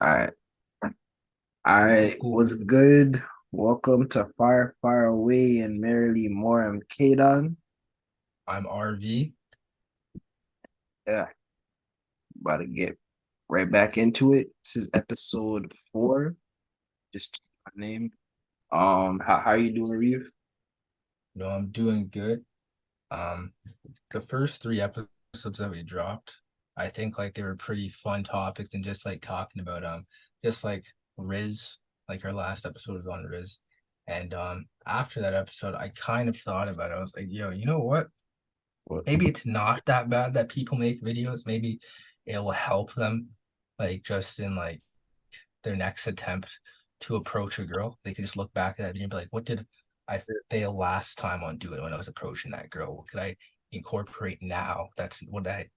All right. All right. Cool. What's good? Welcome to Far, Far Away and Merrily More. I'm Kaden. I'm RV. Yeah, about to get right back into it. This is episode 4. Just my name. How you doing, Reeve? I'm doing good. Um, the first three episodes that we dropped, I think like they were pretty fun topics and just like talking about just like Riz, like our last episode was on Riz. And after that episode, I kind of thought about it. I was like, yo, you know what? What? Maybe it's not that bad that people make videos. Maybe it will help them like just in like their next attempt to approach a girl, they could just look back at that video and be like, what did I fail last time on doing when I was approaching that girl? What could I incorporate now? That's what I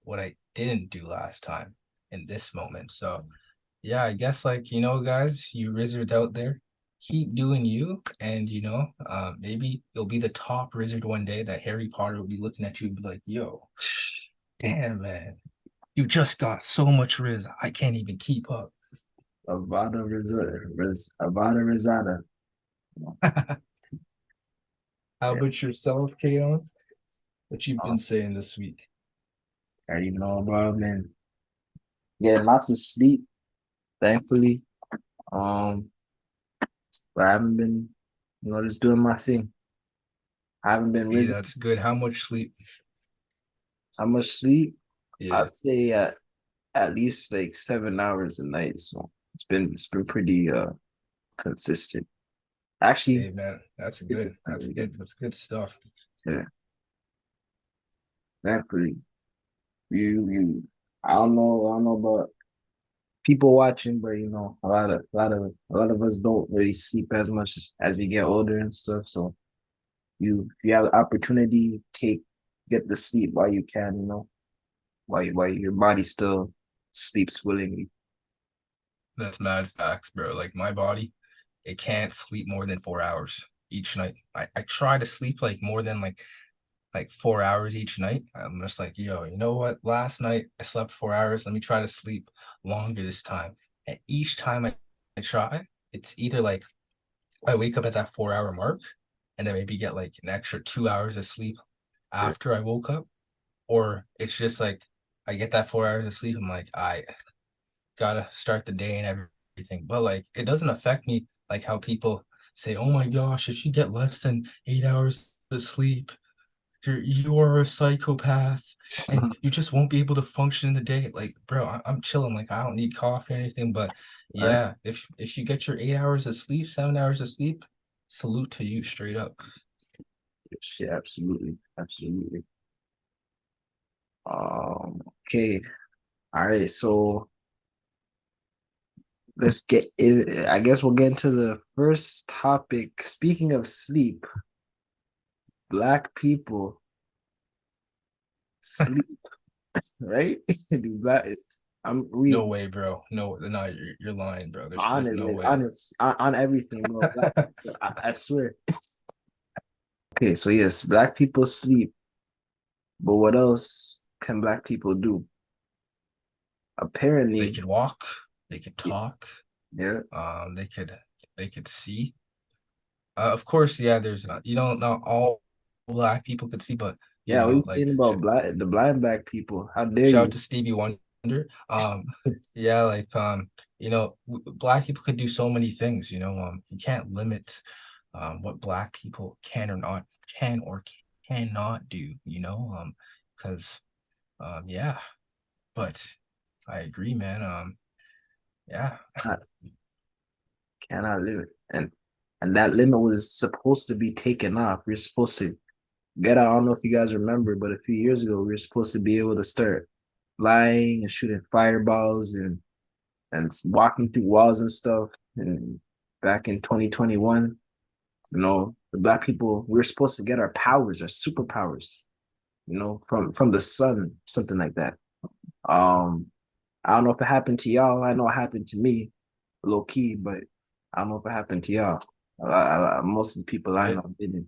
didn't do last time in this moment. So yeah, I guess like guys, you wizards out there, keep doing you, and maybe you'll be the top wizard one day that Harry Potter will be looking at you and be like, yo, damn man, you just got so much riz, I can't even keep up. Avada Rezada. How Yeah. about yourself, Kaon? What you've Um, been saying this week? I already know about man. Getting lots of sleep, thankfully. Um, but I haven't been, just doing my thing. I haven't been Hey, risen. that's good. How much sleep? How much sleep? Yeah. I'd say at least like 7 hours a night. So it's been pretty consistent. Actually, Hey, man, that's good. That's good. That's good stuff. yeah, thankfully. You I don't know about people watching, but a lot of us don't really sleep as much as we get older and stuff. So if you have the opportunity, get the sleep while you can, while your body still sleeps willingly. That's mad facts, bro. Like my body, it can't sleep more than 4 hours each night. I try to sleep like more than like 4 hours each night. I'm just like, yo, you know what? Last night I slept 4 hours. Let me try to sleep longer this time. And each time I try, it's either like I wake up at that 4 hour mark and then maybe get like an extra 2 hours of sleep after I woke up, or it's just like I get that 4 hours of sleep. I'm like, I gotta start the day and everything. But like it doesn't affect me like how people say, oh my gosh, if you get less than 8 hours of sleep, you are a psychopath and you just won't be able to function in the day. Like, bro, I'm chilling. Like, I don't need coffee or anything. But Right? yeah, if you get your 8 hours of sleep, 7 hours of sleep, salute to you straight up. Yeah, absolutely, absolutely. Okay. All right. So let's get in. I guess we'll get into the first topic. Speaking of sleep, black people sleep, right? Do black I'm No we way, bro. No, you're lying, bro. There's honest, no like way. honest on everything, bro. Black people, I swear. Okay, so yes, black people sleep, but what else can black people do? They Apparently, could walk, they could yeah, talk, yeah, they could see. Of course, yeah, there's not, not all black people could see, but yeah. What are you like saying about the blind black people? How dare shout out you? to Stevie Wonder. Yeah, like black people could do so many things, you can't limit what black people can or cannot do, because yeah, but I agree, man. Yeah. I cannot live it, and that limit was supposed to be taken off. We're supposed to get out. I don't know if you guys remember, but a few years ago, we were supposed to be able to start flying and shooting fireballs and walking through walls and stuff. And back in 2021, the black people, we were supposed to get our powers, our superpowers, from the sun, something like that. Um, I don't know if it happened to y'all. I know it happened to me, low key, but I don't know if it happened to y'all. Most of the people I It, know didn't.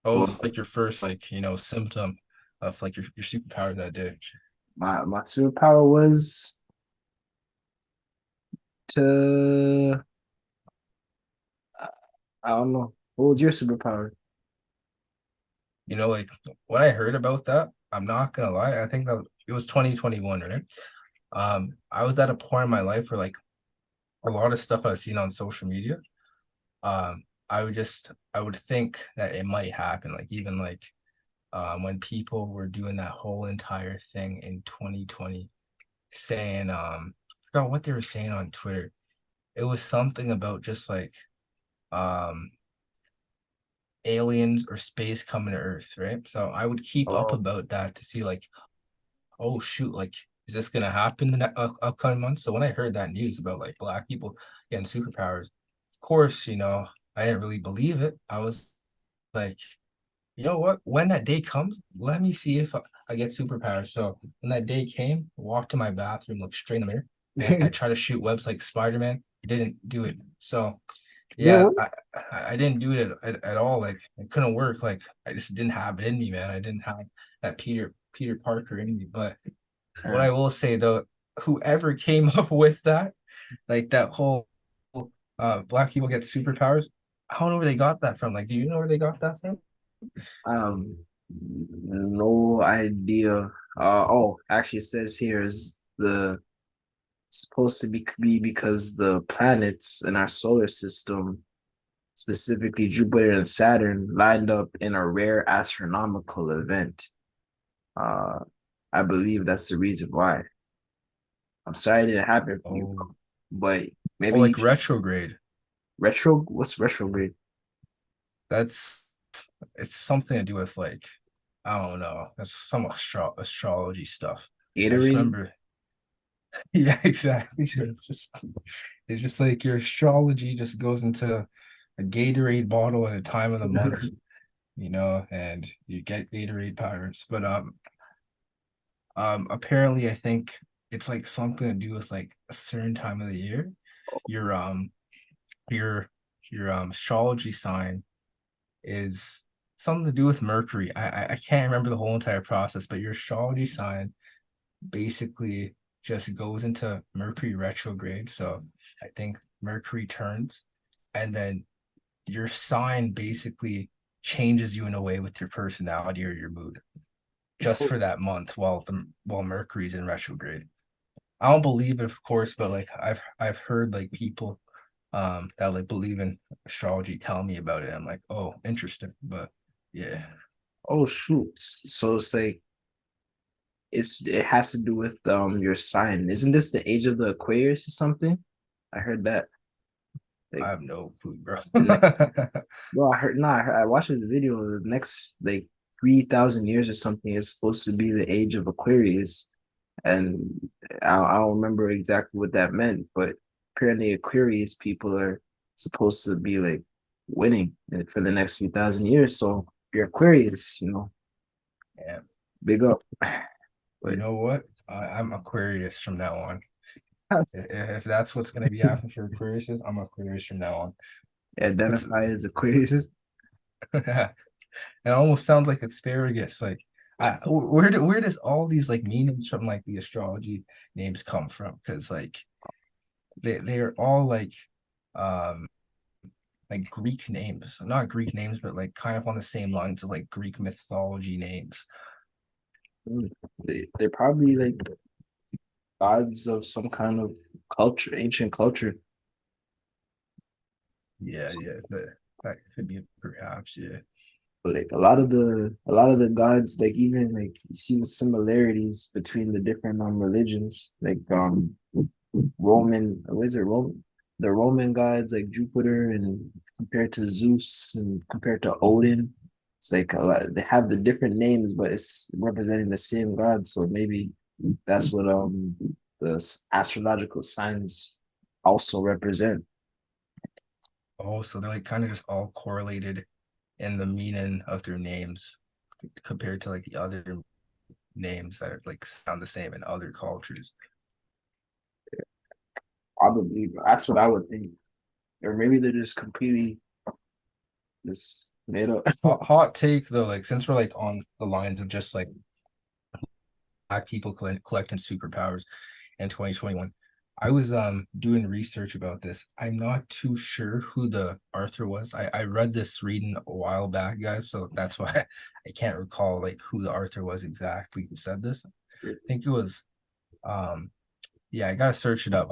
what Well, was like your first like symptom of like your superpower that day? my superpower was to I I don't know. What was your superpower? You know, like when I heard about that, I'm not gonna lie, I think that it was 2021, right? I was at a point in my life where like a lot of stuff I've seen on social media, I would think that it might happen. Like even like when people were doing that whole entire thing in 2020, saying I forgot what they were saying on Twitter. It was something about just like um aliens or space coming to Earth, right? So I would keep up Oh, about that to see like, oh shoot, like is this gonna happen in the upcoming months? So when I heard that news about like black people getting superpowers, of course, you know, I didn't really believe it. I was like, you know what? When that day comes, let me see if I get superpowers. So when that day came, walked to my bathroom, looked straight in the mirror, and I tried to shoot webs like Spider-Man. Didn't do it. So didn't yeah, work. I didn't do it at all. Like it couldn't work. Like I just didn't have it in me, man. I didn't have that Peter Parker in me. But what Uh, I will say though, whoever came up with that, like that whole black people get superpowers, I don't know where they got that from. Like, do you know where they got that from? um, no idea. Oh, actually, it says here is the supposed to be because the planets in our solar system, specifically Jupiter and Saturn, lined up in a rare astronomical event. Uh, I believe that's the reason why. I'm sorry it didn't happen for you, Oh, but oh, maybe you like should retrograde. retro. What's retrograde? That's it's something to do with like I don't know. That's some astrology stuff. I just Gatorade? remember, yeah, exactly. It's just like your astrology just goes into a Gatorade bottle at a time of the month, you know, and you get Gatorade powers. But apparently I think it's like something to do with like a certain time of the year. Your your astrology sign is something to do with Mercury. I can't remember the whole entire process, but your astrology sign basically just goes into Mercury retrograde. So I think Mercury turns, and then your sign basically changes you in a way with your personality or your mood just for that month while Mercury's in retrograde. I don't believe it, of course, but like I've heard like people that like believe in astrology tell me about it. I'm like, oh, interesting. But yeah, Oh shoot! So it's like it has to do with your sign. Isn't this the age of the Aquarius or something? I heard that. I Like have no clue, bro. the next, well, I heard nah, I watched the video. The next like 3,000 years or something is supposed to be the age of Aquarius, and I don't remember exactly what that meant, but apparently Aquarius people are supposed to be like winning for the next few thousand years. So if you're Aquarius, Yeah. big up. You But know what? I'm Aquarius from now on. If that's what's gonna be happening for Aquarius, I'm Aquarius from now on. It's identify as Aquarius. it almost sounds like asparagus. Like, where does all these like meanings from like the astrology names come from? Because like they're all like Greek names, not Greek names, but like kind of on the same lines of like Greek mythology names. They're probably like gods of some kind of culture, ancient culture. Yeah, yeah, that could be perhaps. Yeah. But like a lot of the gods, like even like you see the similarities between the different religions, like Roman, what is it, Roman? The Roman gods like Jupiter and compared to Zeus and compared to Odin. It's like a lot, they have the different names, but it's representing the same god. So maybe that's what the astrological signs also represent. Oh, so they're like kind of just all correlated in the meaning of their names compared to like the other names that are like sound the same in other cultures. Probably that's what I would think. Or maybe they're just completely just made up. Hot take though, like since we're like on the lines of just like black people collecting superpowers in 2021, I was doing research about this. I'm not too sure who the Arthur was. I read this reading a while back, guys, so that's why I can't recall like who the Arthur was exactly who said this. I think it was um yeah, I gotta search it up.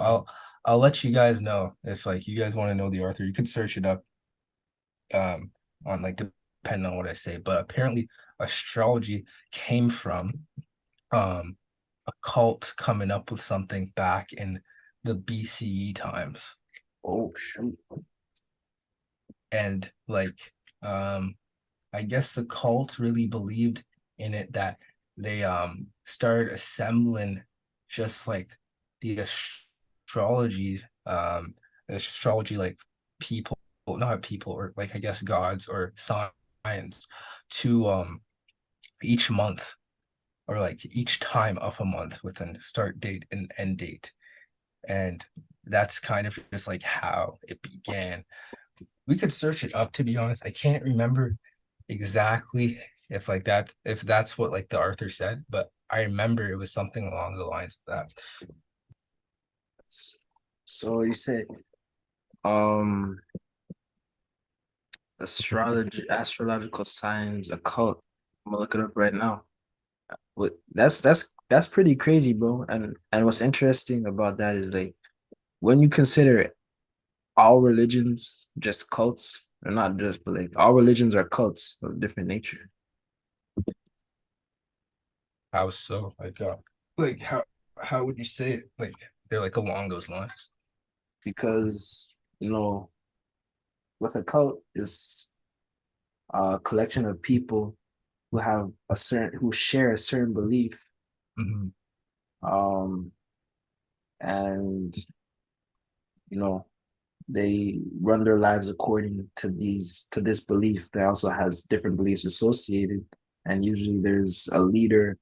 I'll let you guys know if like you guys want to know the Arthur. You can search it up um on like depending on what I say. But apparently astrology came from a cult coming up with something back in the BCE times. Oh shoot. And like I guess the cult really believed in it that they started assembling just like the astrology like people, not people, or like I guess gods or signs to each month or like each time of a month with a start date and end date. And that's kind of just like how it began. We could search it up, to be honest. I can't remember exactly if that's what like the Arthur said, but I remember it was something along the lines of that. So you said um astrological signs, occult. I'm gonna look it up right now. What that's pretty crazy, bro. And what's interesting about that is like when you consider all religions just cults, or not just, but like all religions are cults of different nature. How so? Like how would you say it? Like they're like along those lines. Because with a cult is a collection of people who share a certain belief, Mhm. um, and you know they run their lives according to this belief that also has different beliefs associated, and usually there's a leader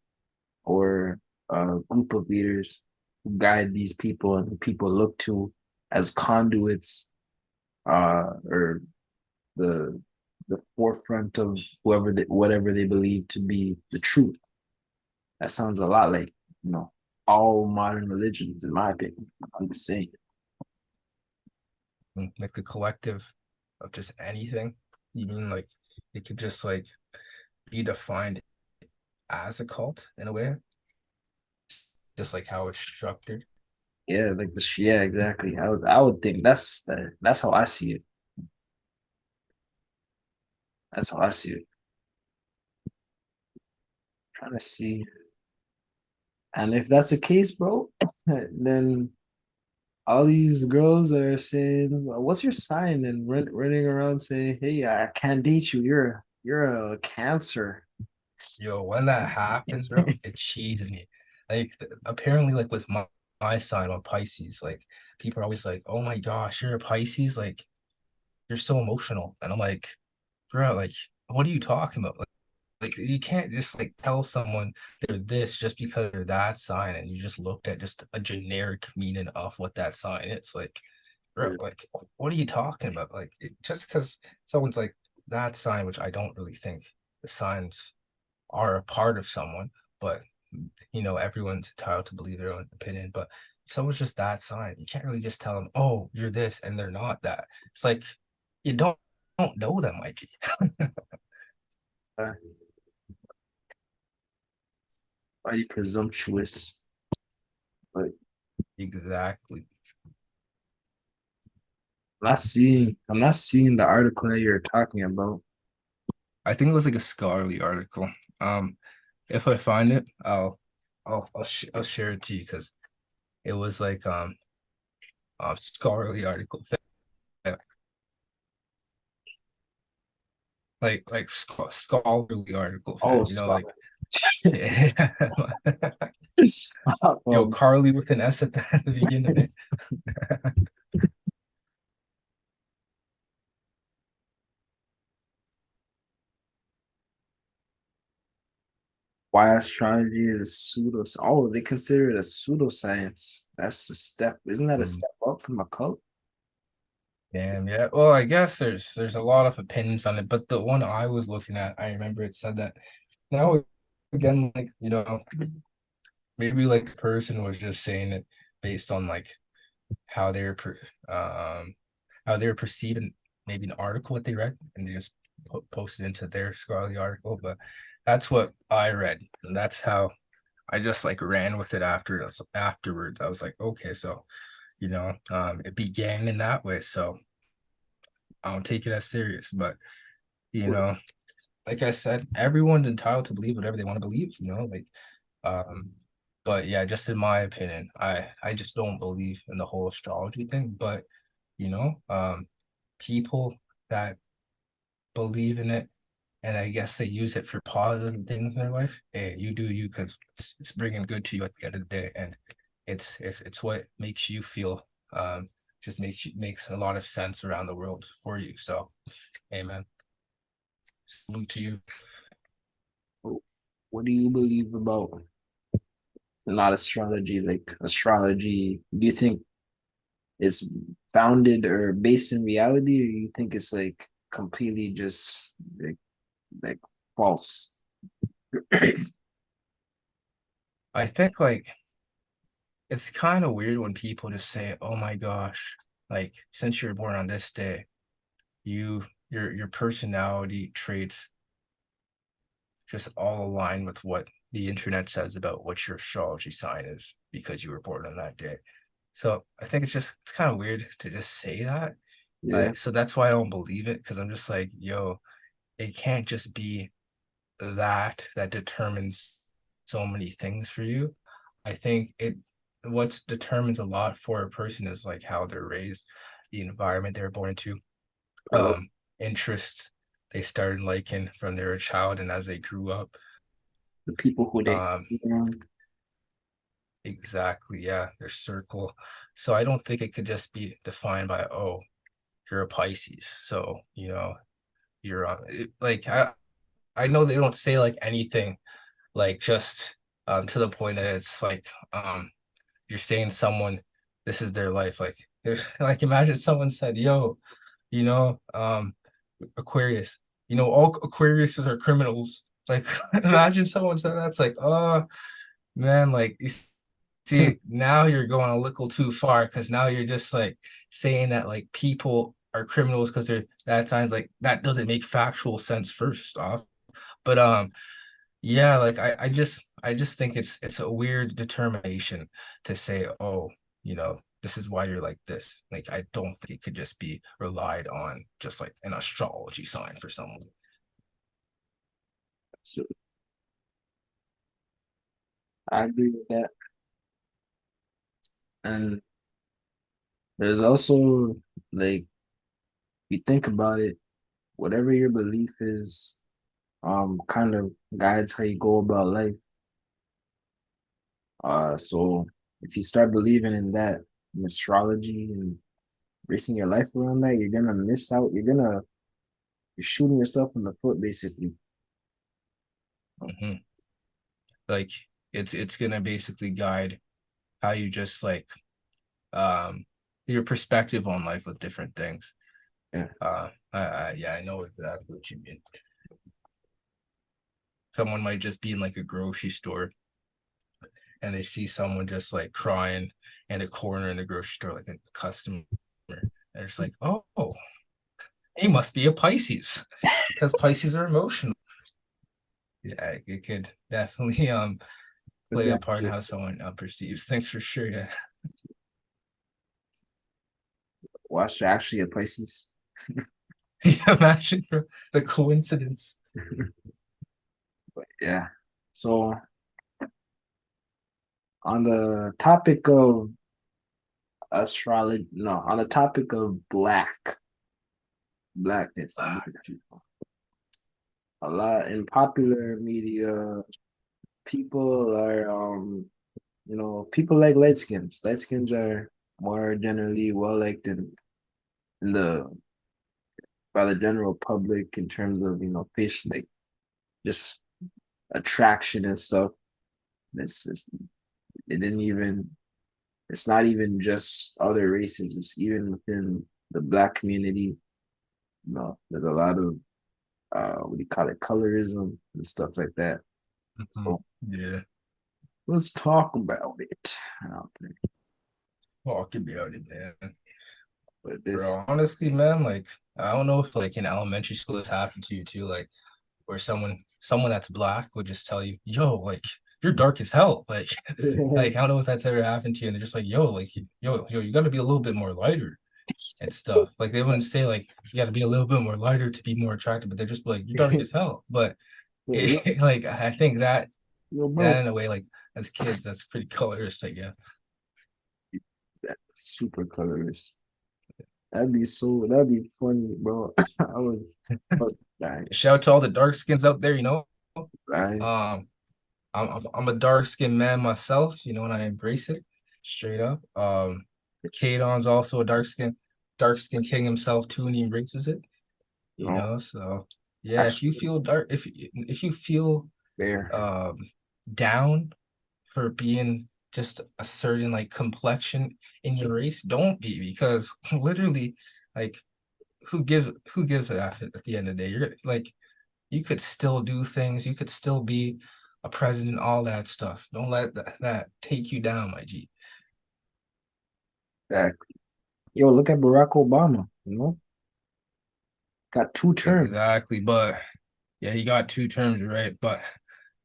or a group of leaders who guide these people and who people look to as conduits, or the forefront of whatever they believe to be the truth. That sounds a lot like you know all modern religions, in my opinion. I'm just saying. Like the collective of just anything. You mean like it could just like be defined as a cult in a way, just like how it's structured. Yeah, like yeah, exactly. I would think that's how I see it. That's how I see it. Trying to see. And if that's the case, bro, then all these girls are saying, "What's your sign?" and running around saying, "Hey, I can't date you. You're a Cancer." Yo, when that happens, bro, it cheeses me. Like apparently, like with my sign on Pisces, like people are always like, "Oh my gosh, you're a Pisces, like you're so emotional," and I'm like, bro, like what are you talking about? Like you can't just like tell someone they're this just because they're that sign, and you just looked at just a generic meaning of what that sign is. Like, bro, Yeah, like what are you talking about? Like just because someone's like that sign, which I don't really think the signs are a part of someone, but everyone's entitled to believe their own opinion. But if someone's just that sign, you can't really just tell them, "Oh, you're this," and they're not that. It's like you don't know them, Mikey. uh, mighty presumptuous. But Exactly. I'm not seeing the article that you're talking about. I think it was like a scholarly article. Um, if I find it, I'll share it to you because it was like a scholarly article, scholarly article Oh, fan. scholar. Yeah. Yo, um, Carly with an S at the beginning of it. why astrology is pseudo. Oh, they consider it a pseudoscience. That's a step. Isn't that a Mm, step up from a cult? damn, yeah. Well, I guess there's a lot of opinions on it, but the one I was looking at, I remember it said that now again, like maybe like the person was just saying it based on like how they're um how they're perceiving maybe an article that they read and they just posted into their scholarly article. But that's what I read, and that's how I just like ran with it afterwards. I was like, okay, so it began in that way, so I don't take it as serious. But you What, know, like I said, everyone's entitled to believe whatever they want to believe, like um but yeah, just in my opinion, I just don't believe in the whole astrology thing. But you know, people that believe in it and I guess they use it for positive things in their life. Hey, you do you because it's bringing good to you at the end of the day, and it's what makes you feel. Just makes a lot of sense around the world for you. So, amen. Salute to you. what do you believe about not astrology, like astrology? Do you think it's founded or based in reality, or you think it's like completely just like false? I think like it's kind of weird when people just say, "Oh my gosh, like since you're born on this day, your personality traits just all align with what the internet says about what your astrology sign is because you were born on that day." So I think it's kind of weird to just say that. Yeah, So that's why I don't believe it because I'm just like, yo, it can't just be that determines so many things for you. I think it what determines a lot for a person is like how they're raised, the environment they're born into, or like interest they started liking from their child and as they grew up. the people who they, Um, you know, exactly, yeah, their circle. So I don't think it could just be defined by, oh, you're a Pisces, so you're like I know they don't say like anything like just to the point that it's like you're saying someone this is their life like like imagine someone said, yo, you know um Aquarius, all Aquariuses are criminals, like imagine someone said that's like, oh man, like you see now you're going a little too far because now you're just like saying that like people are criminals because they're that times like that doesn't make factual sense first off. But yeah, like I just think it's a weird determination to say, oh, this is why you're like this. Like I don't think it could just be relied on just like an astrology sign for someone. so I agree with that. And there's also like you think about it, whatever your belief is, kind of guides how you go about life. So if you start believing in that, in astrology and basing your life around that, you're gonna miss out. You're shooting yourself in the foot, basically. Mhm. Like it's gonna basically guide how you just like um your perspective on life with different things. Yeah. Yeah, I know exactly what you mean. Someone might just be in like a grocery store and they see someone just like crying in a corner in the grocery store, like a customer. And it's like, oh, he must be a Pisces because Pisces are emotional. Yeah, it could definitely But play a yeah, part in how someone perceives things for sure. Yeah. watch actually a Pisces. Imagine the coincidence. But yeah. So on the topic of astrology, no, on the topic of blackness, Ah, a lot in popular media, people are people like light skins. Light skins are more generally well liked in the by the general public in terms of facial, like just attraction and stuff. It's it didn't even it's not even just other races, it's even within the black community. There's a lot of what do you call it, colorism and stuff like that. mhm. So Yeah. let's talk about it. Talking about it, man. But this, Bro, honestly, man, like I don't know if like in elementary school this happened to you too, like where someone that's black would just tell you, yo, like you're dark as hell. Like like I don't know if that's ever happened to you, and they're just like, yo, like yo, you gotta be a little bit more lighter and stuff. Like they wouldn't say like you gotta be a little bit more lighter to be more attractive, but they're just like, you're dark as hell. But yeah, yo, like I think that yo, that bro, in a way, like as kids, that's pretty colorist, I guess. that's super colorless. That'd be funny, bro. I was dying, Shout out to all the dark skins out there, you know. right? Um, I'm a dark skinned man myself, you know, and I embrace it straight up. It's, Kadon's also a dark skin king himself too, and he embraces it, you you know, know. So yeah, if you actually, feel dark, if you feel fair. um down for being just a certain like complexion in your race, don't be because literally, like who gives a F at the end of the day? You're like you could still do things. You could still be a president, all that stuff. Don't let that take you down, my G. That yo, look at Barack Obama. You know, got 2 terms. Exactly. But yeah, he got two terms, right? But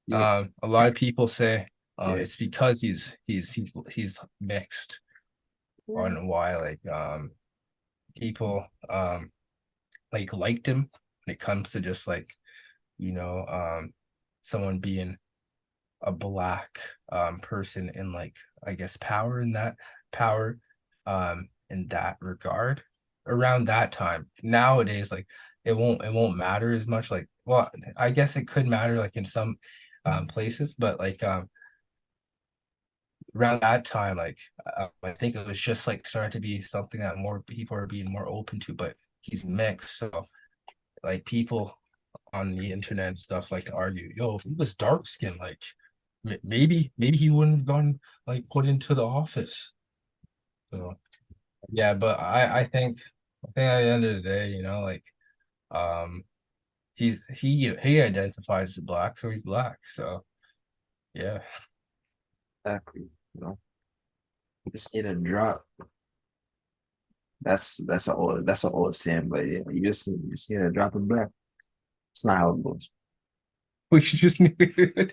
Yo, a lot of people say yeah, it's because he's mixed on why like people like liked him when it comes to just like you know someone being a black person in like I guess power in that regard around that time. Nowadays, like it won't matter as much. Like, well, I guess it could matter like in some places, but like around that time, like I think it was just like starting to be something that more people are being more open to. But he's mixed, so like people on the internet and stuff like to argue, yo, if he was dark skinned, like maybe he wouldn't have gone like put into the office. So yeah, but I think at the end of the day, you know, like um he identifies as black, so he's black. So yeah. exactly. You know, you just need a drop. That's an old saying, but yeah, you just need a drop of black. It's not how it goes. We should just need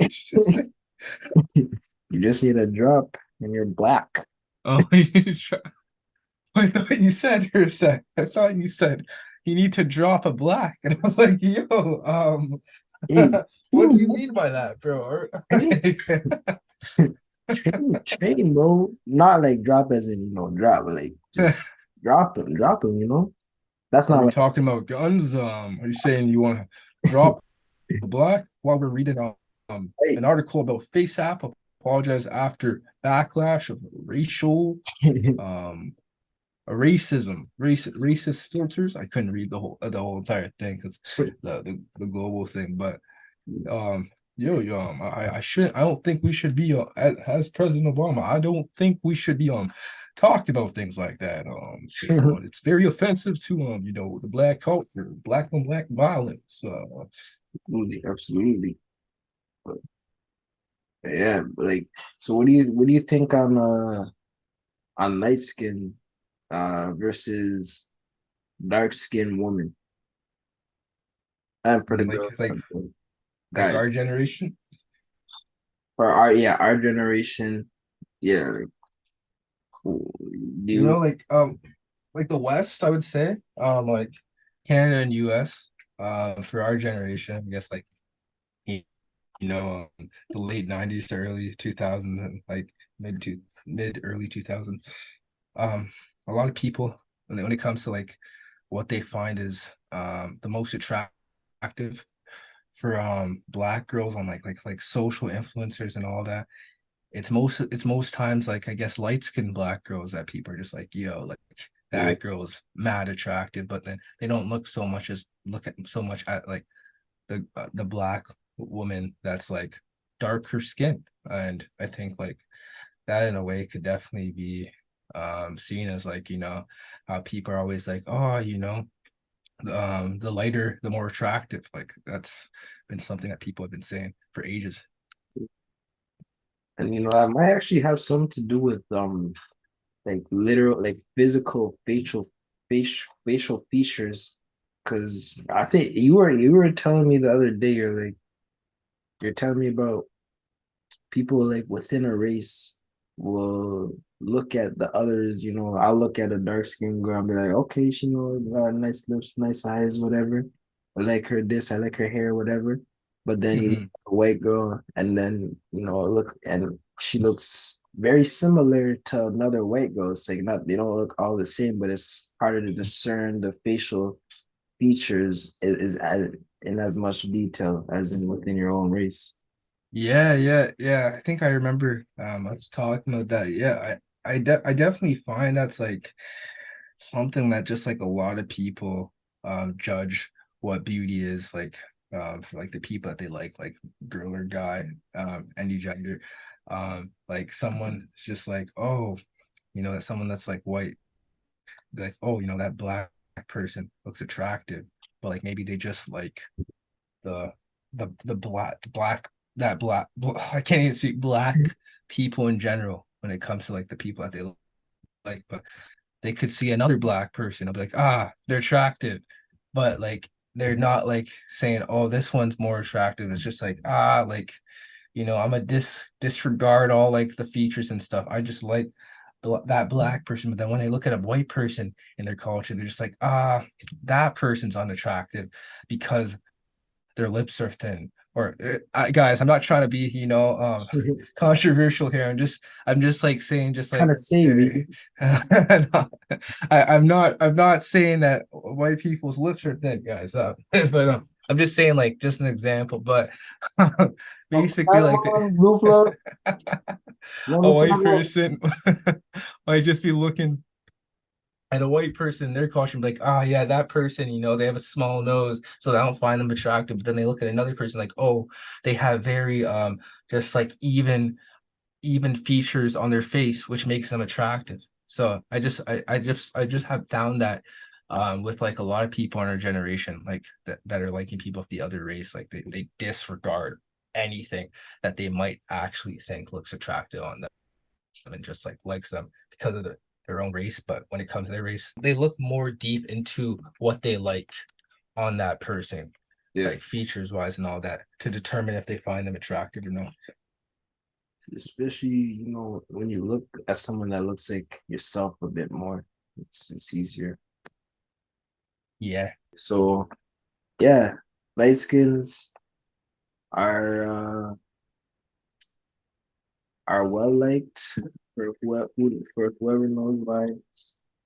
just You just need a drop, and you're black. oh I thought you said for a sec. I thought you said you need to drop a black. And I was like, yo, Hey, what do you mean by that, bro? train, train, bro. Not like drop as in drop, but like just drop him. That's Are not we like talking about guns? Are you saying you want to drop a black while we're reading hey. an article about FaceApp apologize after backlash of racial um racist filters? I couldn't read the whole entire thing because the global thing, but um yo I don't think we should be as President Obama. I don't think we should be talked about things like that. It's very offensive to the black culture, black on black violence. Absolutely, absolutely. But yeah, but like, so what do you think on light skin versus dark skin woman? And I for the mean girls, for the like guys, our generation. for our generation, yeah, like, do You you know, like the West, I would say, like Canada and US, for our generation, I guess like you the late 90s to early 2000s and like mid early 2000s. A lot of people when it comes to like what they find is the most attractive for black girls on like social influencers and all that. It's most times like I guess light skinned black girls that people are just like, yo, like yeah, that girl's mad attractive, but then they don't look at so much at like the black woman that's like darker skin. And I think like that in a way could definitely be seen as like, how people are always like, oh, the lighter, the more attractive. Like that's been something that people have been saying for ages. and that might actually have something to do with like literal, like physical facial features. Because I think you were telling me the other day, you're telling me about people like within a race will look at the others, I'll look at a dark skinned girl and be like, okay, she nice lips, nice eyes, whatever. I like her this, I like her hair, whatever. But then you look Hmm. at a white girl and then, look and she looks very similar to another white girl. It's like not they don't look all the same, but it's harder to discern the facial features in as much detail as in within your own race. Yeah, yeah, yeah. I think I remember us talking about that. Yeah, I definitely find that's like something that just like a lot of people judge what beauty is like for like the people that they like girl or guy, any gender. Like someone just like, oh, that someone that's like white, like, oh, that black person looks attractive, but like maybe they just like the the black that black I can't even speak black people in general when it comes to like the people that they like, but they could see another black person. I'll be like, they're attractive, but like they're not like saying, oh, this one's more attractive. It's just like, like, I'm a disregard all like the features and stuff. I just like that black person, but then when they look at a white person in their culture, they're just like, that person's unattractive because their lips are thin. Or guys, I'm not trying to be, controversial here. I'm just like saying, just Kind like, of say we I'm not saying that white people's lips are thin, guys. But I'm just saying, like, just an example. But basically, like, Blue Flow. a Never saw white that. person might just be looking and a white person, their culture, like, oh yeah, that person, they have a small nose, so I don't find them attractive. But then they look at another person like, oh, they have very just like even features on their face, which makes them attractive. So I just have found that with like a lot of people in our generation, like that are liking people of the other race, like they disregard anything that they might actually think looks attractive on them and just like likes them because of their own race. But when it comes to their race, they look more deep into what they like on that person, Yeah, like features wise and all that, to determine if they find them attractive or not. especially when you look at someone that looks like yourself a bit more, it's easier. Yeah. So yeah, light skins are are well liked for whoever knows why.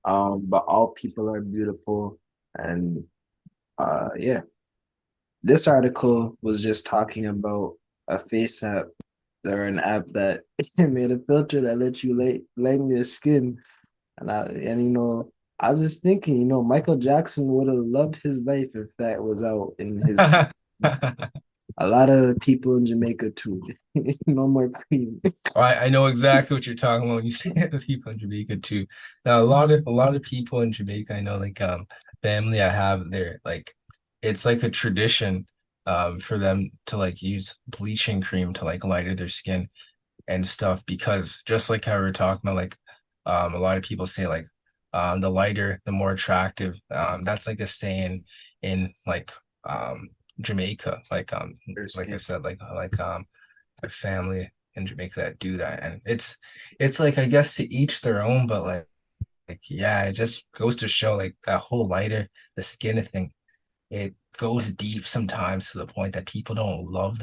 But all people are beautiful, and yeah. This article was just talking about a face app or an app that made a filter that lets you lighten your skin. And I was just thinking, Michael Jackson would have loved his life if that was out in his a lot of people in Jamaica too. No more cream. I know exactly what you're talking about when you say the people in Jamaica too. Now a lot of people in Jamaica, I know like family I have there, like it's like a tradition for them to like use bleaching cream to like lighter their skin and stuff because just like how we are talking about like a lot of people say like the lighter the more attractive. That's like a saying in like Jamaica, Their like I skin. said, like a family in Jamaica that do that. And it's like I guess to each their own, but like yeah, it just goes to show like that whole lighter the skin thing, it goes deep sometimes to the point that people don't love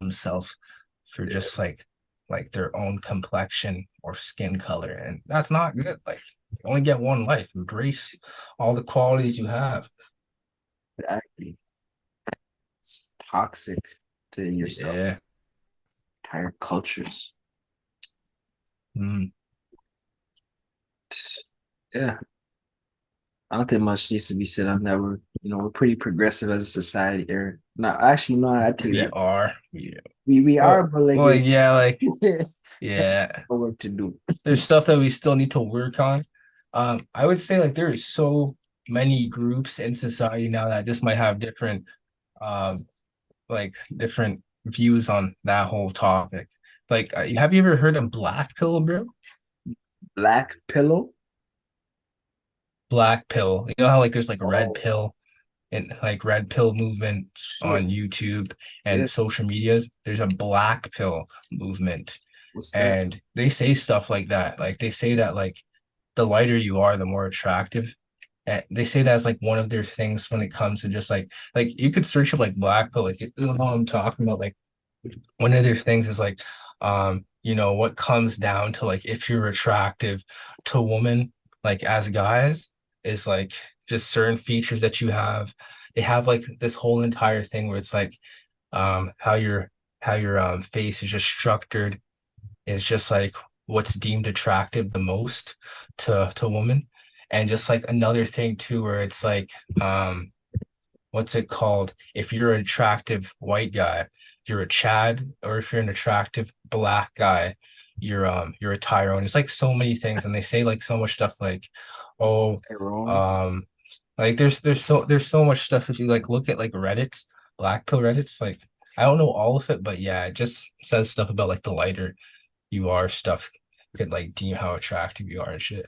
themselves for Yeah, just like their own complexion or skin color. And that's not good. Like you only get one life. Embrace all the qualities you have. exactly. It's toxic to yourself, Yeah. entire cultures. Mm. Yeah, I don't think much needs to be said on that. We're pretty progressive as a society here. No, actually, no, I take We that. are. Yeah. We are, Well, but like well, it, yeah, like there's yeah. more work to do. There's stuff that we still need to work on. I would say like there are so many groups in society now that just might have different like different views on that whole topic. Like, have you ever heard of black pill, bro? Black pillow. Black pill. You know how like there's like a red Oh pill and like red pill movements shit. on YouTube Yeah. and social medias. There's a black pill movement, What's that? and they say stuff like that. Like they say that like the lighter you are, the more attractive. And they say that's like one of their things when it comes to just like you could search up like black pill, like you know what I'm talking about. Like one of their things is like what comes down to like if you're attractive to women, like as guys, is like just certain features that you have. They have like this whole entire thing where it's like how your face is just structured is just like what's deemed attractive the most to women. And just like another thing too, where it's like what's it called? If you're an attractive white guy, you're a Chad, or if you're an attractive black guy, you're a Tyrone. It's like so many things, and they That's say like so much stuff like, oh, wrong. um, like there's so much stuff if you like look at like Reddit's black pill Reddit's like I don't know all of it, but yeah, it just says stuff about like the lighter you are stuff could like deem how attractive you are and shit.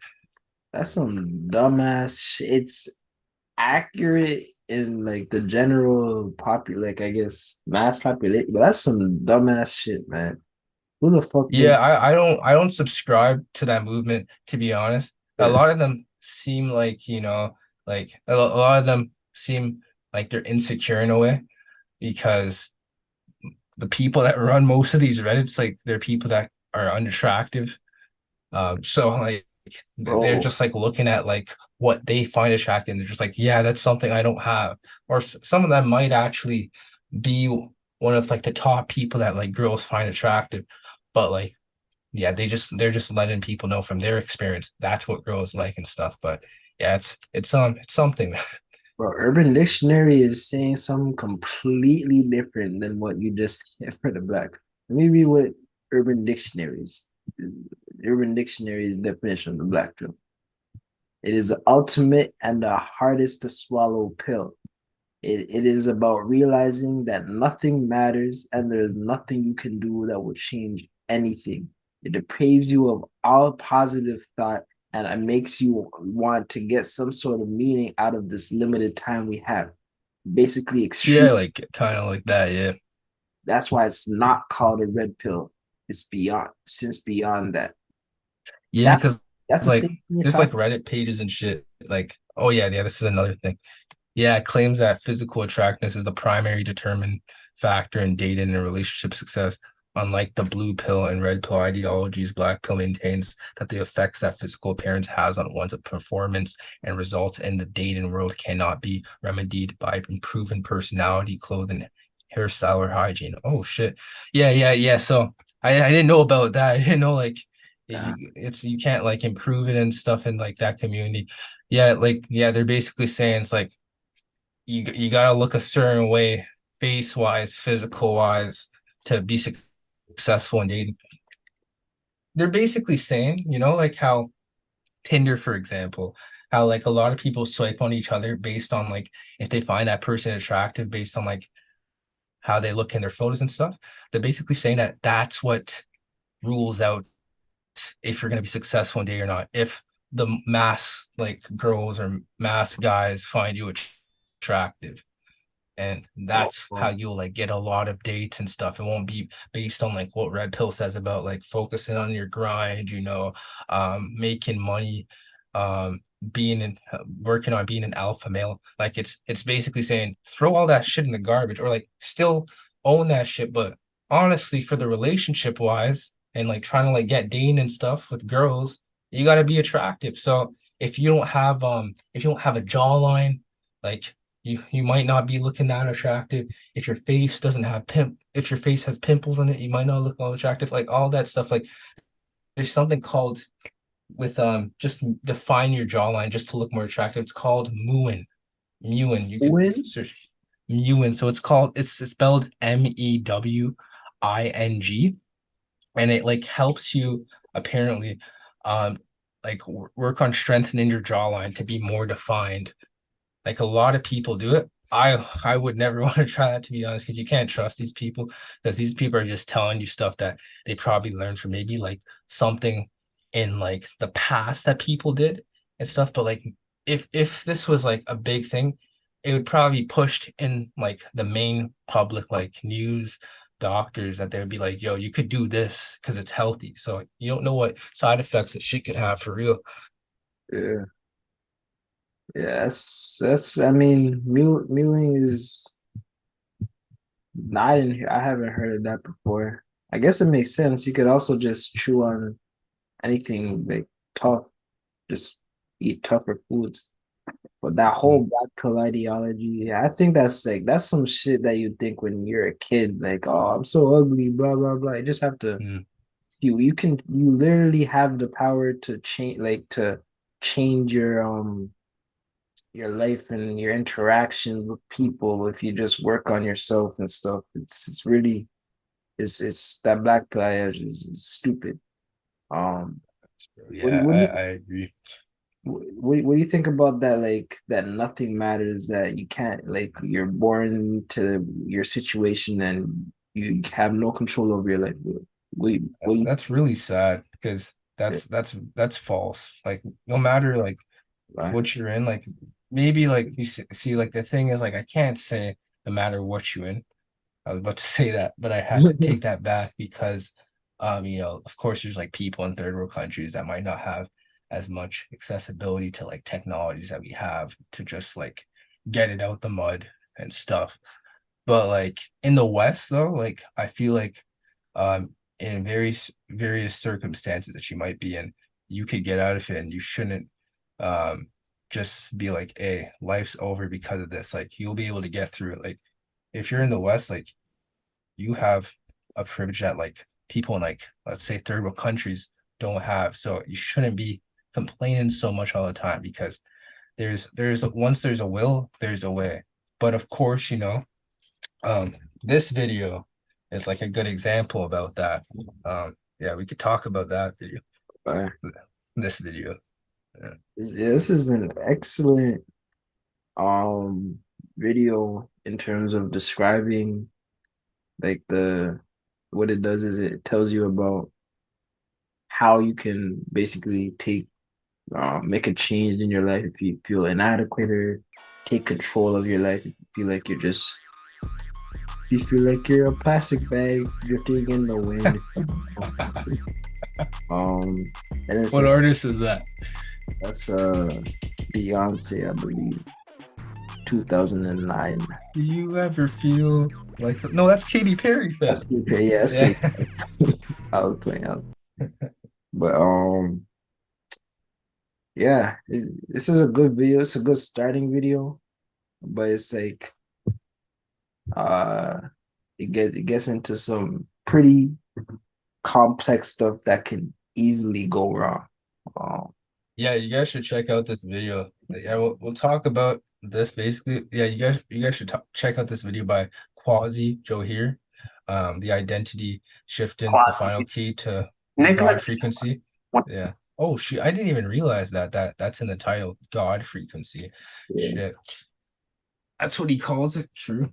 That's some dumbass shit. It's accurate in like the general popular, like I guess mass population, but that's some dumbass shit, man. Who the fuck Yeah, think? I don't subscribe to that movement, to be honest. A Yeah. lot of them seem like, like a lot of them seem like they're insecure in a way because the people that run most of these Reddits, like they're people that are unattractive. So like they're Bro, just like looking at like what they find attractive and they're just like, yeah, that's something I don't have. Or some of them might actually be one of like the top people that like girls find attractive, but like yeah, they're just letting people know from their experience that's what girls like and stuff. But yeah, it's something. bro, Urban Dictionary is saying something completely different than what you just said for the black. Let me read what Urban Dictionary's Urban Dictionary's definition of the black pill. It is the ultimate and the hardest to swallow pill. It is about realizing that nothing matters and there's nothing you can do that will change anything. It depraves you of all positive thought and it makes you want to get some sort of meaning out of this limited time we have. Basically, extreme. Yeah, like kind of like that. Yeah, That's why it's not called a red pill. It's beyond, since beyond that. yeah, That because that's the like same thing you're there's like talking. Reddit pages and shit. Like, oh yeah, this is another thing. Yeah, it claims that physical attractiveness is the primary determinant factor in dating and relationship success. Unlike the blue pill and red pill ideologies, black pill maintains that the effects that physical appearance has on one's performance and results in the dating world cannot be remedied by improving personality, clothing, hairstyle, or hygiene. Oh shit. Yeah. So I didn't know about that. I didn't know like Uh, you can't like improve it and stuff in like that community. Yeah, like yeah, they're basically saying it's like you gotta look a certain way, face wise, physical wise, to be successful in dating. They're basically saying, like how Tinder, for example, how like a lot of people swipe on each other based on like if they find that person attractive based on like how they look in their photos and stuff. They're basically saying that that's what rules out if you're gonna be successful in dating or not. If the mass like girls or mass guys find you attractive, and well, that's how well, you'll like get a lot of dates and stuff. It won't be based on like what Red Pill says about like focusing on your grind, making money, um being in working on being an alpha male. Like it's basically saying throw all that shit in the garbage or like still own that shit, but honestly for the relationship wise and like trying to like get dating and stuff with girls, you got to be attractive. So if you don't have a jawline, like you might not be looking that attractive. If your face doesn't have if your face has pimples in it, you might not look all attractive. Like all that stuff. Like there's something called with just define your jawline just to look more attractive. It's called Muin. Muin. You could when search Muin. So it's spelled Mewing, and it like helps you apparently um work on strengthening your jawline to be more defined. Like a lot of people do it. I would never want to try that, to be honest, because you can't trust these people because these people are just telling you stuff that they probably learned from maybe like something in like the past that people did and stuff, but like if this was like a big thing, it would probably be pushed in like the main public like news doctors that they would be like, yo, you could do this because it's healthy. So you don't know what side effects that shit could have for real. Yeah. That's I mean, mewing is I didn't I haven't heard of that before. I guess it makes sense. You could also just chew on anything like tough, just eat tougher foods. But that whole Mm, black pill ideology, yeah, I think that's like that's some shit that you think when you're a kid, like, oh, I'm so ugly, blah blah blah. You just have to mm. you literally have the power to change your life and your interactions with people if you just work on yourself and stuff. It's really it's that black pill is stupid. Um, Yeah, I agree. what do you think about that? Like that nothing matters, that you can't like you're born to your situation and you have no control over your life. What do you That's really sad because think? that's false. Like no matter like Right? what you're in, like maybe like you see like the thing is like I can't say no matter what you're in. I was about to say that, but I had to take that back because of course there's like people in third world countries that might not have as much accessibility to like technologies that we have to just like get it out the mud and stuff. But like in the West though, like I feel like in various circumstances that you might be in, you could get out of it and you shouldn't um just be like, hey, life's over because of this. Like you'll be able to get through it. Like if you're in the West, like you have a privilege that like people in like let's say third world countries don't have. So you shouldn't be complaining so much all the time because there's once there's a will, there's a way. But of course, this video is like a good example about that. Yeah, we could talk about that video, Right. this video. Yeah. This is an excellent um video in terms of describing like the what it does is it tells you about how you can basically make a change in your life if you feel inadequate or take control of your life if you feel like you feel like you're a plastic bag drifting in the wind. Um and it's What like artist is that? that's Beyonce, I believe, 2009. Do you ever feel like no, that's Katy Perry That's fan. K. Yeah, that's Yeah. K. I was playing out. But yeah, this is a good video. It's a good starting video, but it's like uh it gets into some pretty complex stuff that can easily go wrong. Um, Yeah, you guys should check out this video. Yeah, we'll talk about this basically. Yeah, you guys should check out this video by Quasi Joe here. The identity shifting, the final key to the God frequency. Yeah. Oh shoot, I didn't even realize that's in the title, God frequency. yeah, Shit. That's what he calls it. True.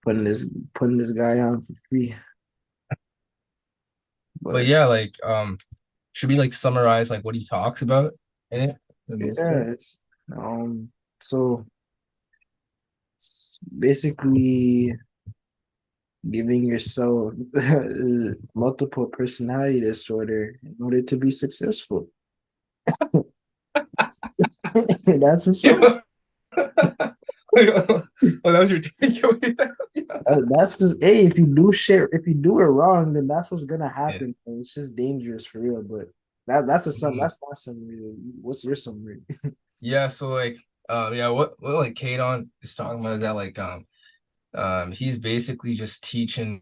putting this guy on for free. But But yeah, like should we like summarize like what he talks about in it for the most yeah, part? it's so it's basically giving yourself multiple personality disorder in order to be successful. That's a sum. Oh, that was your takeaway. That's just hey, if you do shit, if you do it wrong, then that's what's gonna Yeah. happen. And it's just dangerous for real. But that's a sum. Mhm. That's my summary. What's your summary? Yeah, so like yeah, what like Kadon is talking about is that like he's basically just teaching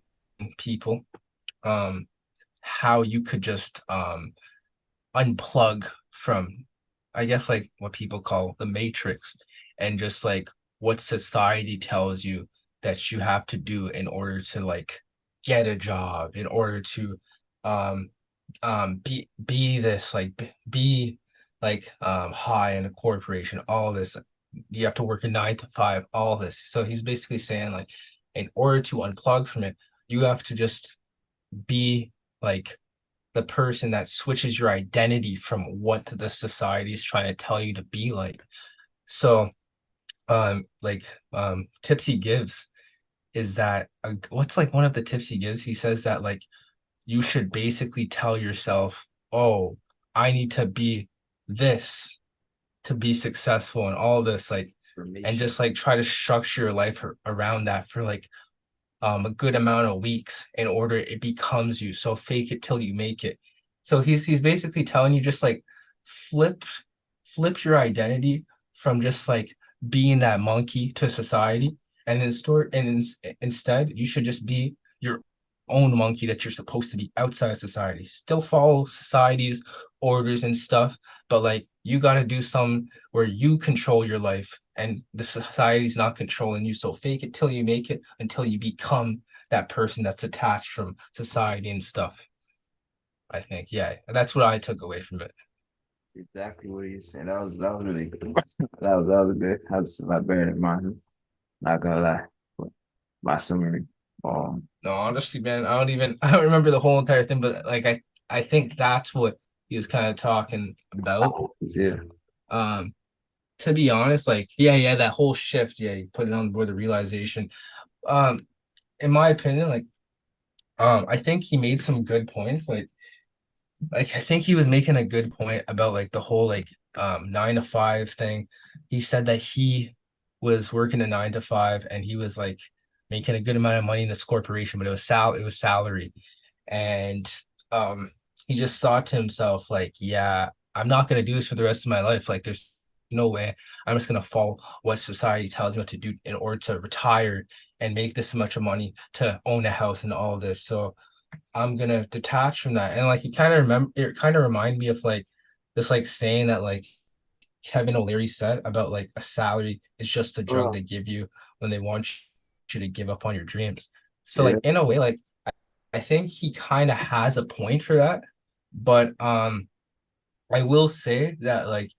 people um how you could just unplug from I guess like what people call the matrix and just like what society tells you that you have to do in order to like get a job, in order to um be this like be like high in a corporation, all this you have to work a 9 to 5, all this. So he's basically saying like in order to unplug from it, you have to just be like the person that switches your identity from what the society is trying to tell you to be like. So Tipsy gives is that what's like one of the tips he gives? He says that like you should basically tell yourself, oh, I need to be this to be successful and all this, like, and Information. just like try to structure your life around that for like a good amount of weeks in order it becomes you. So fake it till you make it. So he's basically telling you just like flip flip your identity from just like being that monkey to society, and then instead you should just be your own monkey that you're supposed to be outside society. Still follow society's orders and stuff, but like you got to do some where you control your life and the society's not controlling you. So fake it till you make it until you become that person that's attached from society and stuff. I think, yeah, that's what I took away from it. Exactly what you said. That was really good. That was good. That's a lot better than mine. Not gonna lie. But my summary. Um, No, honestly, man, I don't remember the whole entire thing, but like I think that's what he was kind of talking about. yeah, Um, to be honest, like yeah, that whole shift, yeah, you put it on the board, the realization. Um, in my opinion, like I think he made some good points. Like I think he was making a good point about like the whole like 9 to 5 thing. He said that he was working a 9 to 5 and he was like making a good amount of money in this corporation, but it was salary. And um he just thought to himself, like, yeah, I'm not gonna do this for the rest of my life. Like there's no way I'm just gonna follow what society tells me what to do in order to retire and make this much of money to own a house and all this. So I'm gonna detach from that. And like it kind of remind me of like this like saying that like Kevin O'Leary said about like a salary is just a drug oh, they give you when they want you to give up on your dreams. So yeah. like in a way, like I think he kind of has a point for that. But I will say that like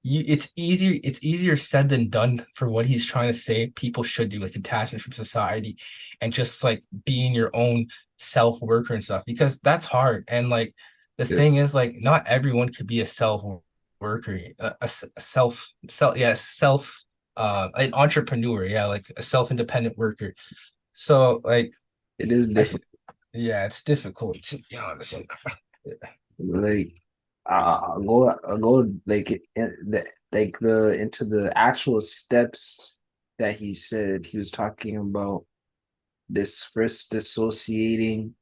it's easier said than done for what he's trying to say people should do, like detachment from society and just like being your own self worker and stuff, because that's hard. And like the Yeah. thing is like not everyone could be a self worker, a self an entrepreneur, yeah, like a self independent worker. So like It is I th- difficult. yeah, it's difficult to be honest. Like I'll go like the into the actual steps that he said. He was talking about this first dissociating,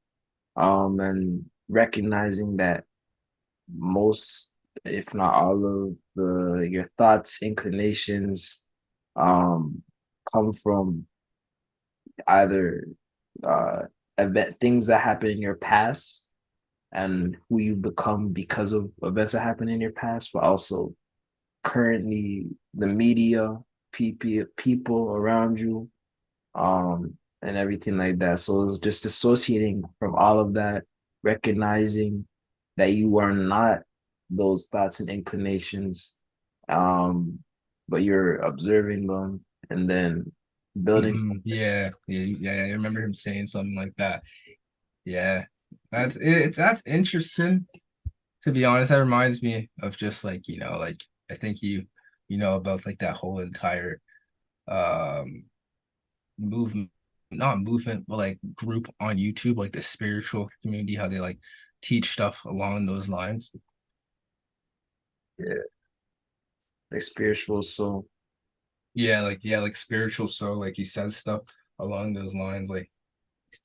and recognizing that most, if not all of the your thoughts, inclinations, um, come from either uh event things that happen in your past and who you become because of events that happen in your past, but also currently the media, people around you, and everything like that. So it's just dissociating from all of that, recognizing that you are not those thoughts and inclinations, um, but you're observing them and then building. Yeah, I remember him saying something like that. Yeah, that's interesting. To be honest, that reminds me of just like, like I think you know about like that whole entire um movement, not movement, but like group on YouTube, like the spiritual community, how they like teach stuff along those lines. Yeah, like spiritual soul. Yeah, like spiritual. So like he says stuff along those lines. Like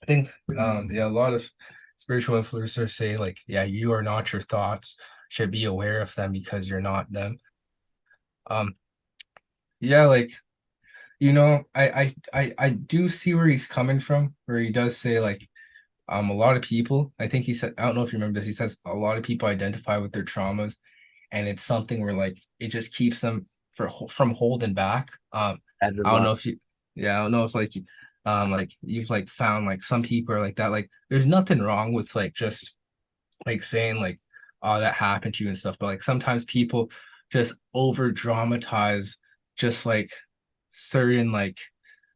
I think yeah, a lot of spiritual influencers say like, yeah, you are not your thoughts, should be aware of them because you're not them. Um, yeah, like I do see where he's coming from, where he does say like a lot of people, I think he said, I don't know if you remember this, he says a lot of people identify with their traumas and it's something where like it just keeps them from holding back. I don't know if you yeah, I don't know if like you've like found like some people are like that. Like there's nothing wrong with like just like saying like, oh, that happened to you and stuff, but like sometimes people just over dramatize just like certain like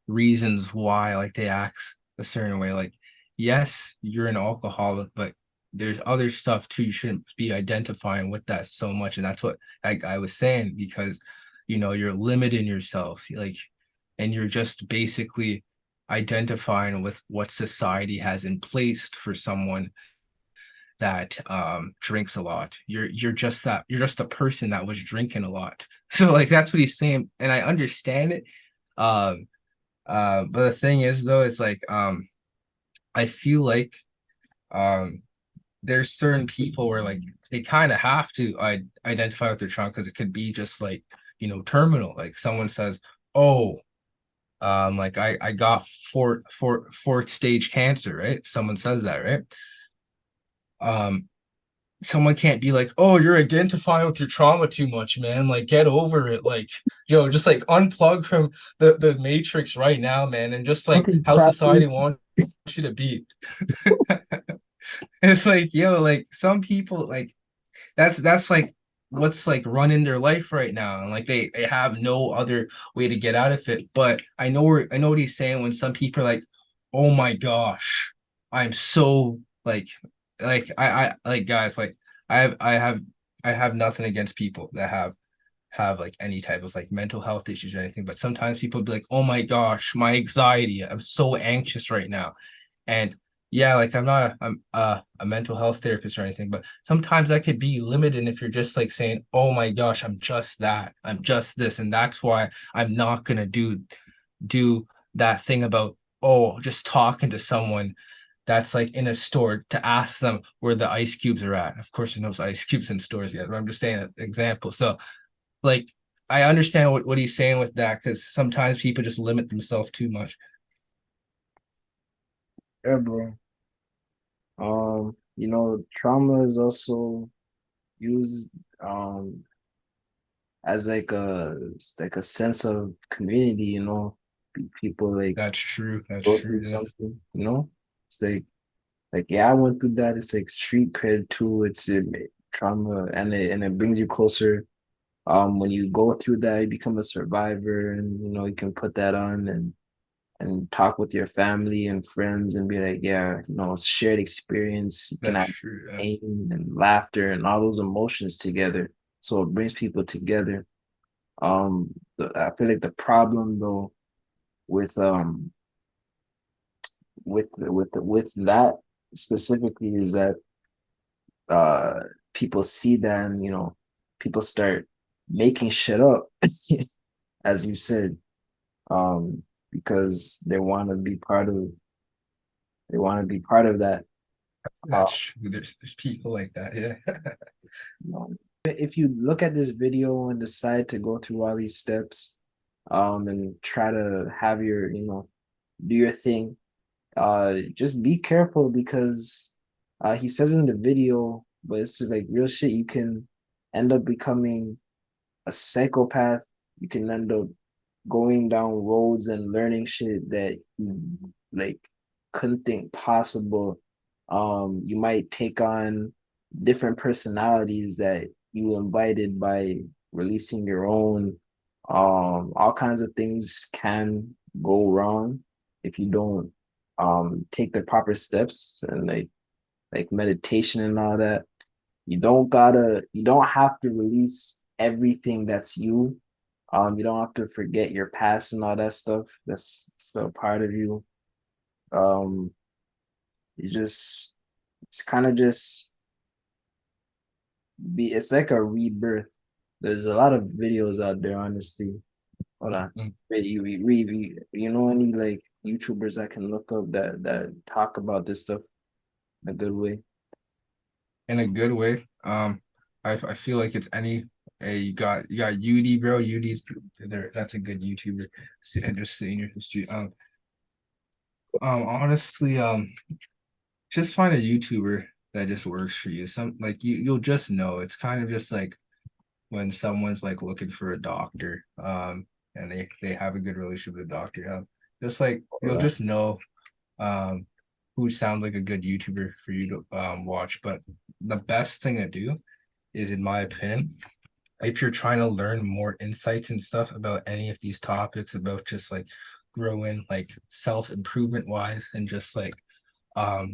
reasons why like they act a certain way. Like, yes, you're an alcoholic, but there's other stuff too. You shouldn't be identifying with that so much. And that's what I was saying, because you're limiting yourself, like, and you're just basically identifying with what society has in place for someone that drinks a lot. You're just a person that was drinking a lot. So like that's what he's saying. And I understand it. Um but the thing is though, it's like I feel like um there's certain people where like they kind of have to identify with their trauma, because it could be just like terminal. Like someone says, "Oh, like I got fourth stage cancer," right? Someone says that, right? Um, Someone can't be like, "Oh, you're identifying with your trauma too much, man. Like get over it." Like just like unplug from the matrix right now, man, and just like Fucking how crap. society wants you to be. It's like, like some people like that's like what's like running their life right now, and like they have no other way to get out of it. But I know what he's saying when some people are like, oh my gosh, I'm so like I like guys, like I have nothing against people that have like any type of like mental health issues or anything, but sometimes people be like, oh my gosh, my anxiety, I'm so anxious right now. And yeah, like I'm a mental health therapist or anything, but sometimes that could be limited if you're just like saying, "Oh my gosh, I'm just that. I'm just this." And that's why I'm not gonna do that thing about, oh, just talking to someone that's like in a store to ask them where the ice cubes are at. Of course, there's no ice cubes in stores yet, but I'm just saying an example. So like I understand what he's saying with that, because sometimes people just limit themselves too much. Yeah, bro. Trauma is also used as like a sense of community, people like That's true. That's go through true. Yeah. something, It's like yeah, I went through that. It's like street cred too. Trauma, and it brings you closer. When you go through that, you become a survivor, and you can put that on and talk with your family and friends and be like, yeah, it's shared experience. You can That's have true. Yeah. pain and laughter and all those emotions together. So it brings people together. I feel like the problem though with with that specifically is that uh people see that, and people start making shit up as you said, um because they want to be part of that. uh, That's true. There's people like that. Yeah. if you look at this video and decide to go through all these steps, and try to have do your thing, just be careful because he says in the video, but it's just like real shit, you can end up becoming a psychopath. You can end up going down roads and learning shit that you like couldn't think possible. You might take on different personalities that you invited by releasing your own. All kinds of things can go wrong if you don't take the proper steps and like meditation and all that. You don't have to release everything that's you. You don't have to forget your past and all that stuff. That's still part of you. Um, it's kind of just it's like a rebirth. There's a lot of videos out there, honestly. Hold on. Mm. Wait, you know any like YouTubers I can look up that talk about this stuff in a good way? In a good way. I feel like it's any. Hey, you got UD, bro. UD's there. That's a good YouTuber. And just seeing your history. Honestly, just find a YouTuber that just works for you. Some like you'll just know. It's kind of just like when someone's like looking for a doctor, and they have a good relationship with the doctor. Just like you'll Hold just know um who sounds like a good YouTuber for you to watch. But the best thing to do is, in my opinion, if you're trying to learn more insights and stuff about any of these topics, about just like growing like self improvement wise, and just like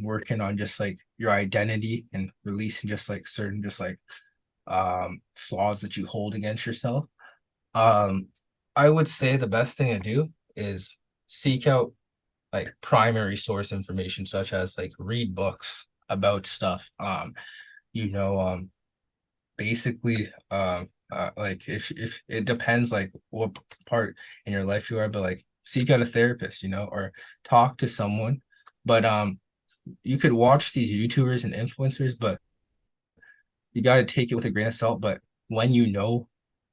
working on just like your identity and releasing just like certain just like flaws that you hold against yourself. Um, I would say the best thing to do is seek out like primary source information, such as like read books about stuff. You know, basically, like if it depends like what part in your life you are, but like seek out a therapist, or talk to someone. But you could watch these YouTubers and influencers, but you got to take it with a grain of salt. But when you know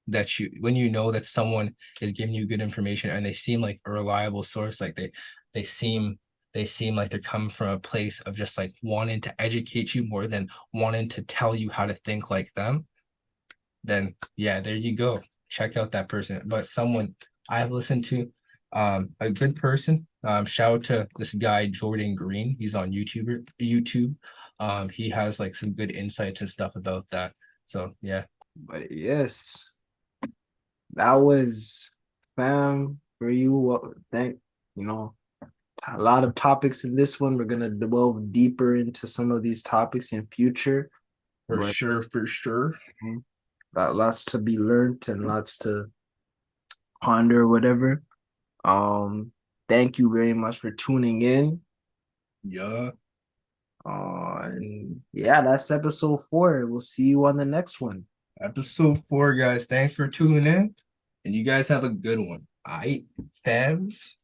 that someone is giving you good information and they seem like a reliable source, like they seem they seem like they're coming from a place of just like wanting to educate you more than wanting to tell you how to think like them, then yeah, there you go. Check out that person. But someone I've listened to, a good person. Shout out to this guy Jordan Green. He's on YouTube. He has like some good insights and stuff about that. So yeah, But yes, that was fam for you. Thank you know a lot of topics in this one. We're gonna delve deeper into some of these topics in future, for but sure, for sure. got lots to be learned and lots to ponder, whatever. Thank you very much for tuning in. Yeah. And yeah, that's episode 4. We'll see you on the next one. Episode 4, guys. Thanks for tuning in. And you guys have a good one. All right, fams.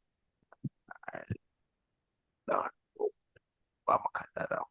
No, I'm gonna cut that out.